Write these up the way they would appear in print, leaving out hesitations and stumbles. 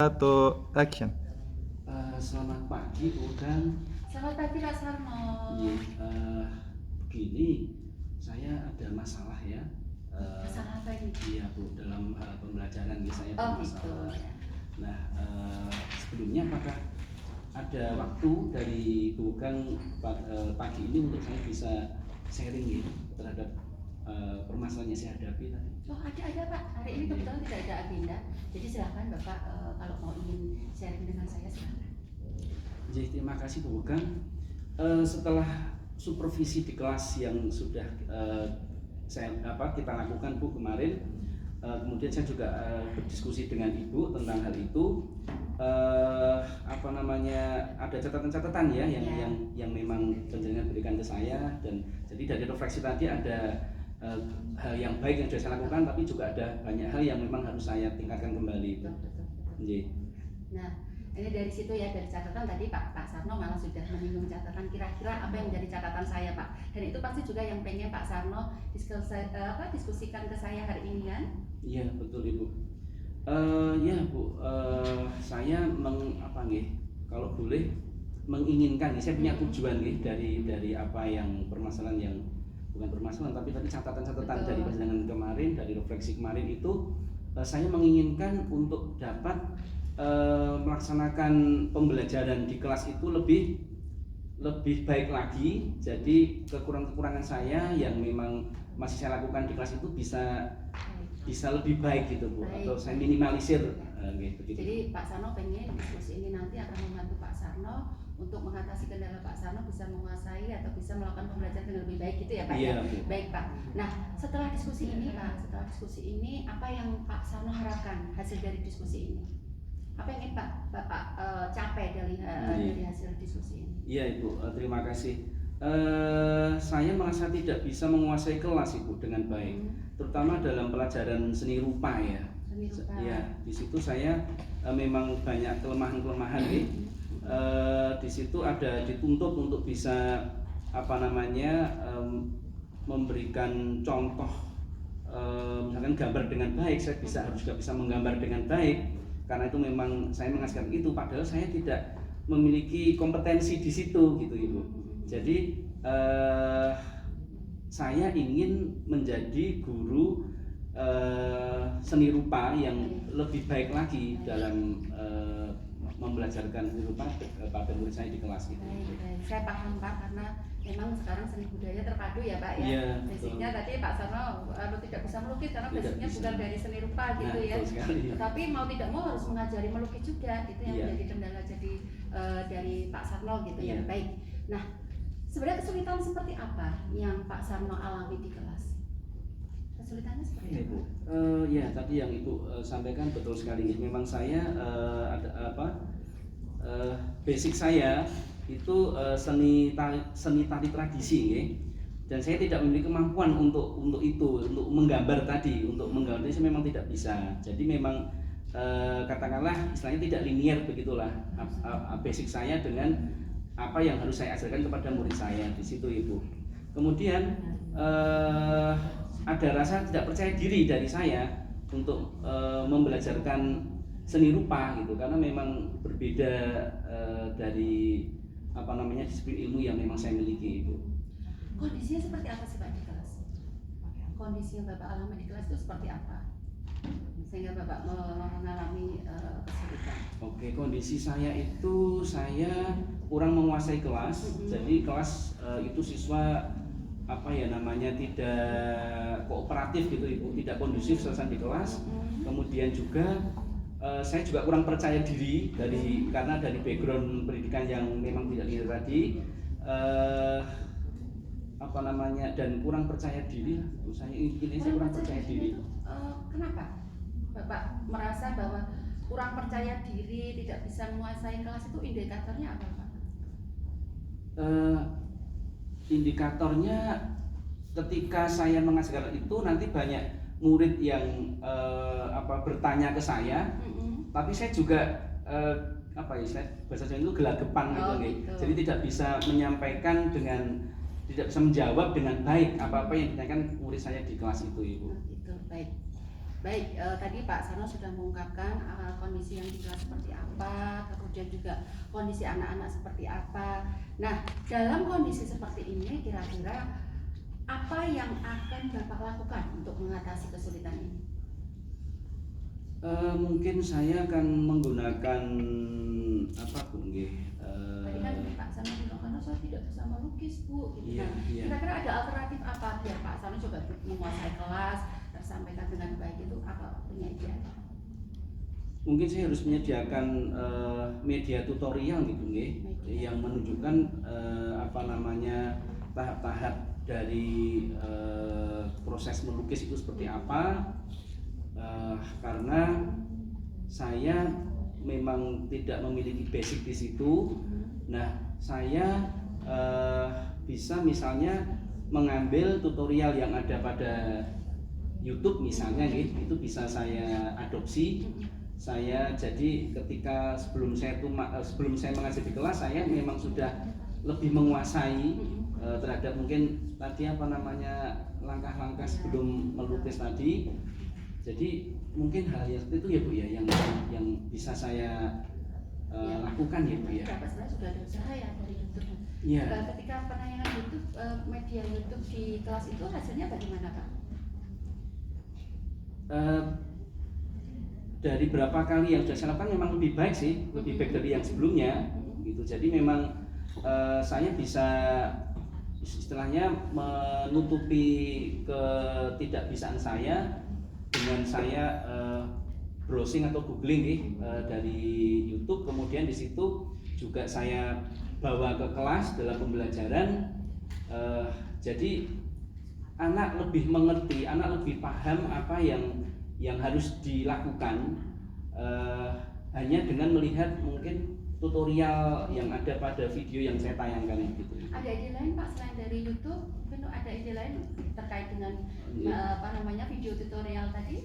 Satu, action. Selamat pagi, Bu Dan. Selamat pagi, Pak Sarno. Iya, begini, saya ada masalah ya. Masalah apa ini? Iya, Bu, dalam pembelajaran saya ada masalah. Gitu. Nah, sebelumnya apakah ada waktu dari Bu Kang pagi ini untuk saya bisa sharing ya terhadap permasalahan yang saya hadapi tadi? Oh, ada Pak. Hari ini kebetulan tidak ada agenda. Jadi silakan Bapak kalau mau ingin sharing dengan saya silakan. Jadi terima kasih Bu Kang. Setelah supervisi di kelas yang sudah kita lakukan Bu kemarin, kemudian saya juga berdiskusi dengan Ibu tentang hal itu. Ada catatan-catatan ya yang memang penjenengan berikan ke saya, dan jadi dari refleksi tadi ada hal yang baik yang sudah saya lakukan, tapi juga ada banyak hal yang memang harus saya tingkatkan kembali. Betul. Nah, ini dari situ ya, dari catatan tadi Pak Sarno malah sudah menyinggung catatan kira-kira apa yang menjadi catatan saya Pak. Dan itu pasti juga yang pengen Pak Sarno diskusikan ke saya hari ini kan? Iya betul Ibu. Ya Bu, saya kalau boleh menginginkan, saya punya tujuan dari apa yang permasalahan yang bukan permasalahan tapi tadi catatan-catatan dari perjalanan kemarin, dari refleksi kemarin itu, saya menginginkan untuk dapat melaksanakan pembelajaran di kelas itu lebih baik lagi. Jadi kekurangan saya yang memang masih saya lakukan di kelas itu bisa lebih baik gitu Bu, atau saya minimalisir gitu. Jadi Pak Sarno pengen diskusi ini nanti akan membantu Pak Sarno untuk mengatasi kendala Pak Sarno bisa menguasai atau bisa melakukan pembelajaran dengan lebih baik gitu ya Pak. Iya, ya? Baik Pak. Nah setelah diskusi ini apa yang Pak Sarno harapkan hasil dari diskusi ini? Apa yang ingin Bapak capai dari hasil diskusi ini? Iya Ibu, terima kasih. Saya merasa tidak bisa menguasai kelas Ibu dengan baik, terutama dalam pelajaran seni rupa ya. Ya, di situ saya memang banyak kelemahan nih. Di situ ada dituntut untuk bisa memberikan contoh, misalkan gambar dengan baik. Saya harus juga bisa menggambar dengan baik, karena itu memang saya menghasilkan itu, padahal saya tidak memiliki kompetensi di situ gitu Ibu. Jadi saya ingin menjadi guru seni rupa yang lebih baik lagi dalam membelajarkan seni rupa pada murid saya di kelas itu. Baik. Saya paham Pak, karena memang sekarang seni budaya terpadu ya Pak ya. Iya, basicnya tadi Pak Sarno tidak bisa melukis karena basicnya bukan dari seni rupa gitu ya. Tetapi mau tidak mau harus mengajari melukis juga, itu yang menjadi kendala dari Pak Sarno gitu ya. Baik. Nah, sebenarnya kesulitan seperti apa yang Pak Sarno alami di kelas? Kesulitannya seperti apa? Ya tadi yang Ibu sampaikan betul sekali. Memang saya basic saya itu seni tari tradisi ya. Dan saya tidak memiliki kemampuan untuk menggambar tadi. Untuk menggambar saya memang tidak bisa. Jadi memang katakanlah istilahnya tidak linear begitulah basic saya dengan apa yang harus saya ajarkan kepada murid saya di situ Ibu. Kemudian ada rasa tidak percaya diri dari saya untuk membelajarkan seni rupa gitu, karena memang berbeda dari disiplin ilmu yang memang saya miliki itu. Kondisinya seperti apa sih Pak di kelas? Kondisi yang Bapak alami di kelas itu seperti apa sehingga Bapak mengalami kesulitan? Oke, kondisi saya itu saya kurang menguasai kelas. Jadi kelas itu siswa tidak kooperatif gitu Ibu, tidak kondusif suasana di kelas. Kemudian juga saya juga kurang percaya diri karena dari background pendidikan yang memang tidak linear tadi, dan kurang percaya diri. Saya kurang percaya diri. Kenapa Bapak merasa bahwa kurang percaya diri, tidak bisa menguasai kelas, itu indikatornya apa Pak? Indikatornya ketika saya mengajarkan itu nanti banyak murid yang bertanya ke saya, tapi saya juga bahasa Jawa itu gelagapan gitu. Jadi tidak bisa tidak bisa menjawab dengan baik apa yang ditanyakan murid saya di kelas itu Ibu. Itu baik. Baik, tadi Pak Sarno sudah mengungkapkan kondisi yang di kelas seperti apa, kemudian juga kondisi anak-anak seperti apa. Nah, dalam kondisi seperti ini kira-kira apa yang akan Bapak lakukan untuk mengatasi kesulitan ini? Mungkin saya akan menggunakan apa Bu? Tadi kan Pak Sarno bilang karena saya tidak bisa melukis Bu. Gitu. Iya, Nah, iya. kira-kira ada alternatif apa biar Pak Sarno coba menguasai kelas, tersampaikan dengan baik itu apa punya ide apa? Mungkin saya harus menyediakan media tutorial gitu nggih, yang menunjukkan apa namanya tahap-tahap dari proses melukis itu seperti apa. Karena saya memang tidak memiliki basic di situ. Nah, saya bisa misalnya mengambil tutorial yang ada pada YouTube misalnya, itu bisa saya adopsi. Saya jadi ketika sebelum saya mengajar di kelas, saya memang sudah lebih menguasai terhadap mungkin tadi apa namanya langkah-langkah sebelum melukis tadi. Jadi mungkin hal yang seperti itu ya Bu ya, yang bisa saya lakukan ya Bu ya. Bapak sebenarnya sudah ada usaha ya dari YouTube. Iya. Ketika penayangan YouTube, media YouTube di kelas itu hasilnya bagaimana Pak? Dari berapa kali yang sudah saya lakukan memang lebih baik sih, lebih baik dari yang sebelumnya gitu. Jadi memang saya bisa istilahnya menutupi ketidakbisaan saya dengan saya browsing atau googling dari YouTube, kemudian di situ juga saya bawa ke kelas dalam pembelajaran. Jadi anak lebih mengerti, anak lebih paham apa yang harus dilakukan hanya dengan melihat mungkin tutorial yang ada pada video yang saya tayangkan gitu. Ada ide lain Pak selain dari YouTube? Mungkin ada ide lain terkait dengan apa namanya video tutorial tadi?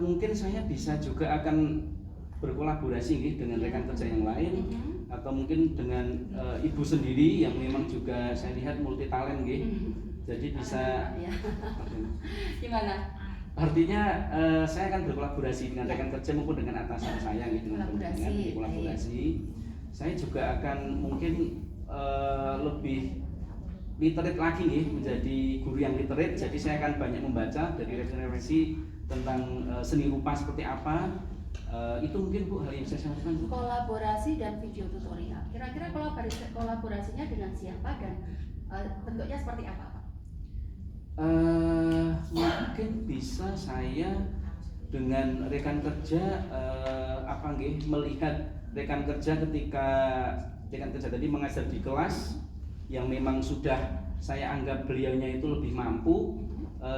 Mungkin saya bisa juga akan berkolaborasi dengan rekan kerja yang lain, atau mungkin dengan ibu sendiri yang memang juga saya lihat multi talent jadi bisa gimana? Artinya saya akan berkolaborasi dengan rekan kerja maupun dengan atasan saya dengan kolaborasi. Saya juga akan mungkin lebih literate lagi menjadi guru yang literate. Jadi saya akan banyak membaca dari referensi tentang seni rupa seperti apa. Itu mungkin Bu hal yang saya lakukan. Kolaborasi dan video tutorial. Kira-kira kolaborasinya dengan siapa dan bentuknya seperti apa Pak? Mungkin bisa saya dengan rekan kerja melihat rekan kerja ketika rekan kerja tadi mengajar di kelas yang memang sudah saya anggap beliaunya itu lebih mampu.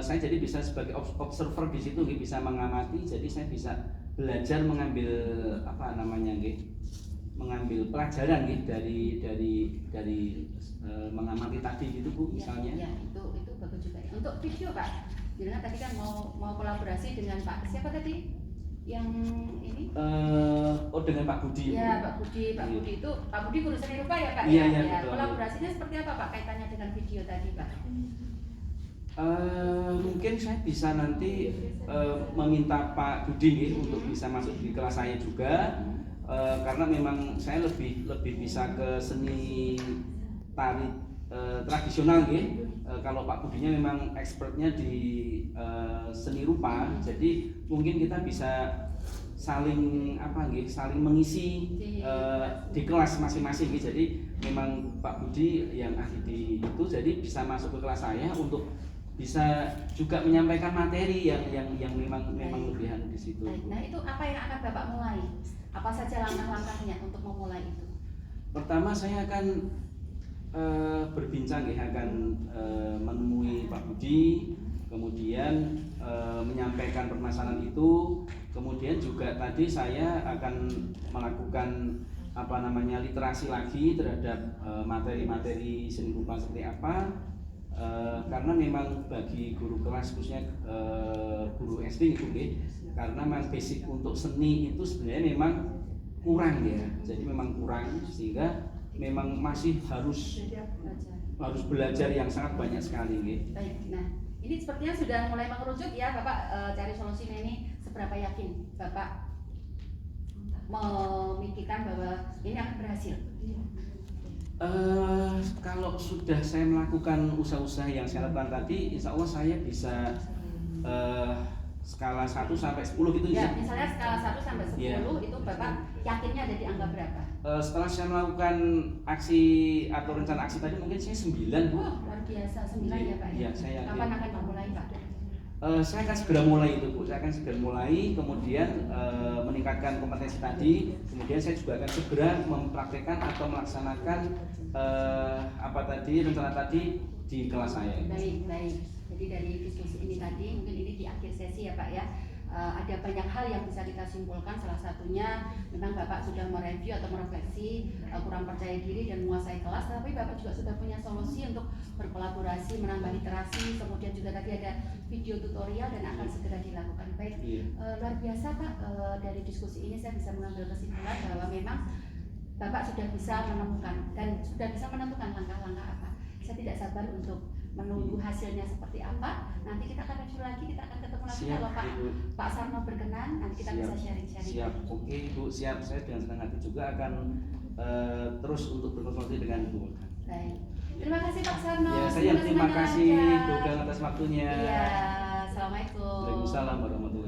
Saya jadi bisa sebagai observer di situ bisa mengamati, jadi saya bisa belajar mengambil mengambil pelajaran dari mengamati tadi gitu Bu misalnya. Ya, itu bagus juga ya. Untuk video Pak, Jangan tadi kan mau kolaborasi dengan Pak siapa tadi? Yang ini? Dengan Pak Budi. Ya, Pak Budi. Pak Budi itu Pak Budi guru seni rupa ya Pak? Iya, ya. Betul. Kolaborasinya seperti apa Pak kaitannya dengan video tadi Pak? Mungkin saya bisa nanti meminta Pak Budi untuk bisa masuk di kelas saya juga, karena memang saya lebih bisa ke seni tari tradisional kalau Pak Budinya memang expertnya di seni rupa, jadi mungkin kita bisa saling saling mengisi di kelas masing-masing jadi memang Pak Budi yang ahli di itu, jadi bisa masuk ke kelas saya untuk bisa juga menyampaikan materi yang memang lebihan di situ. Nah, itu apa yang akan Bapak mulai? Apa saja langkah-langkahnya untuk memulai itu? Pertama saya akan berbincang akan menemui Pak Budi, kemudian menyampaikan permasalahan itu, kemudian juga tadi saya akan melakukan literasi lagi terhadap materi-materi seni rupa seperti apa, karena memang bagi guru kelas khususnya guru SD karena memang basic untuk seni itu sebenarnya memang kurang jadi memang kurang sehingga memang masih harus belajar yang sangat banyak sekali. Baik, nah Ini sepertinya sudah mulai mengerucut ya Bapak, cari solusinya ini seberapa yakin Bapak memikirkan bahwa ini akan berhasil? Kalau sudah saya melakukan usaha-usaha yang saya lakukan tadi, insya Allah saya bisa skala 1 sampai 10 gitu ya. Misalnya skala 1 sampai 10 ya. Itu Bapak yakinnya ada di angka berapa? Setelah saya melakukan aksi atau rencana aksi tadi mungkin saya 9. Wah, luar biasa 9 ya Pak ya. Saya yakin. Kapan akan dimulai Pak? Saya akan segera mulai itu Bu, saya akan segera mulai, kemudian meningkatkan kompetensi tadi, kemudian saya juga akan segera mempraktekkan atau melaksanakan rencana tadi di kelas saya. Baik. Jadi dari diskusi ini tadi, mungkin ini di akhir sesi ya Pak ya, ada banyak hal yang bisa kita simpulkan. Salah satunya memang Bapak sudah mereview atau merefleksi kurang percaya diri dan menguasai kelas, tapi Bapak juga sudah punya solusi untuk berkolaborasi, menambah literasi, kemudian juga tadi ada video tutorial dan akan segera dilakukan. Baik, luar biasa Pak, dari diskusi ini saya bisa mengambil kesimpulan bahwa memang Bapak sudah bisa menemukan dan sudah bisa menentukan langkah-langkah apa. Saya tidak sabar untuk menunggu hasilnya seperti apa. Nanti kita akan review lagi, kita akan ketemu lagi. Kalau Pak Sarno berkenan, nanti kita bisa sharing-sharing. Siap, oke Ibu, siap. Saya dengan senang hati juga akan terus untuk berkonsultasi dengan Ibu. Baik, terima kasih Pak Sarno. Ya, saya terima kasih Bu atas waktunya. Iya, assalamualaikum. Waalaikumsalam warahmatullahi wabarakatuh.